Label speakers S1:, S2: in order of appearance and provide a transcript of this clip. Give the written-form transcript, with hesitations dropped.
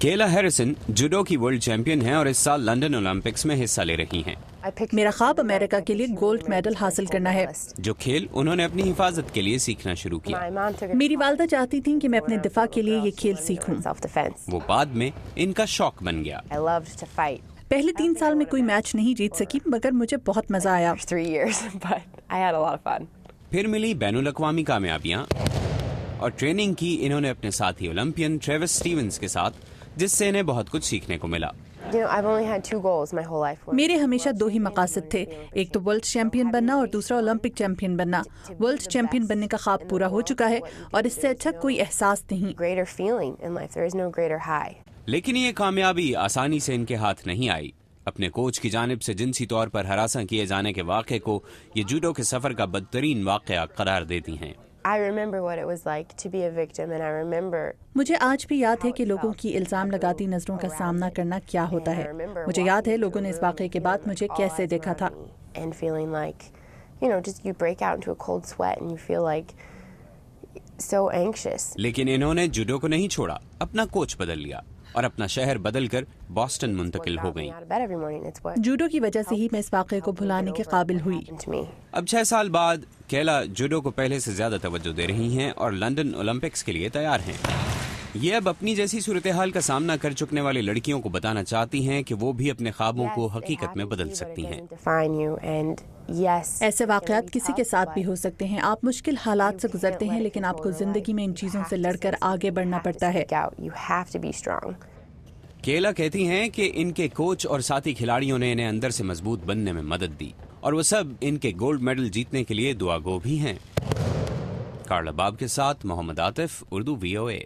S1: केला Harrison judo की world champion हैं और इस साल लंदन ओलंपिक्स में हिस्सा ले रही हैं।
S2: मेरा ख्वाब अमेरिका के लिए गोल्ड मेडल हासिल करना है,
S1: जो खेल उन्होंने अपनी हिफाजत के लिए सीखना शुरू किया।
S2: मेरी वालदा चाहती थी कि मैं अपने दिफा के लिए ये खेल सीखूं।
S1: वो बाद में इनका शौक बन गया।
S2: पहले 3 साल में कोई मैच नहीं जीत सकी, मगर मुझे बहुत मजा आया।
S1: फिर मिली बैनुल अक़वामी कामयाबियां और ट्रेनिंग की इन्होंने अपने साथी ओलंपियन ट्रेविस स्टीवंस के साथ, जिससे इन्हें बहुत कुछ सीखने को मिला।
S2: मेरे हमेशा 2 ही मकासद थे, एक तो वर्ल्ड चैंपियन बनना और दूसरा ओलंपिक चैंपियन बनना। वर्ल्ड चैंपियन बनने का ख्वाब पूरा हो चुका है और इससे अच्छा कोई एहसास नहीं।
S1: लेकिन ये कामयाबी आसानी से इनके हाथ नहीं आई। अपने कोच की जानिब से जिनसी तौर पर हरासा किए जाने के वाक़े को ये जूडो के सफर का बदतरीन वाक़या करार देती हैं।
S2: मुझे आज भी याद है कि लोगों की इल्जाम लगाती नजरों का सामना करना क्या होता है। मुझे याद है लोगों ने इस वाक़े के बाद मुझे कैसे देखा था।
S1: लेकिन इन्होंने जूडो को नहीं छोड़ा, अपना कोच बदल लिया और अपना शहर बदलकर बॉस्टन मुंतकिल हो गईं।
S2: जूडो की वजह से ही मैं इस वाक़े को भुलाने के काबिल हुई।
S1: अब 6 साल बाद केला जूडो को पहले से ज्यादा तवज्जो दे रही हैं और लंदन ओलंपिक्स के लिए तैयार हैं। ये अब अपनी जैसी सूरत हाल का सामना कर चुकने वाली लड़कियों को बताना चाहती हैं कि वो भी अपने ख्वाबों को हकीकत में बदल सकती हैं।
S2: ऐसे वाक़यात किसी के साथ भी हो सकते हैं। आप मुश्किल हालात से गुजरते हैं, लेकिन आपको जिंदगी में इन चीजों से लड़कर आगे बढ़ना पड़ता है।
S1: केला कहती हैं कि इनके कोच और साथी खिलाड़ियों ने इन्हें अंदर से मजबूत बनने में मदद दी और वो सब इनके गोल्ड मेडल जीतने के लिए दुआगो भी हैं। कार्ला बाब के साथ मोहम्मद आतिफ, उर्दू VOA।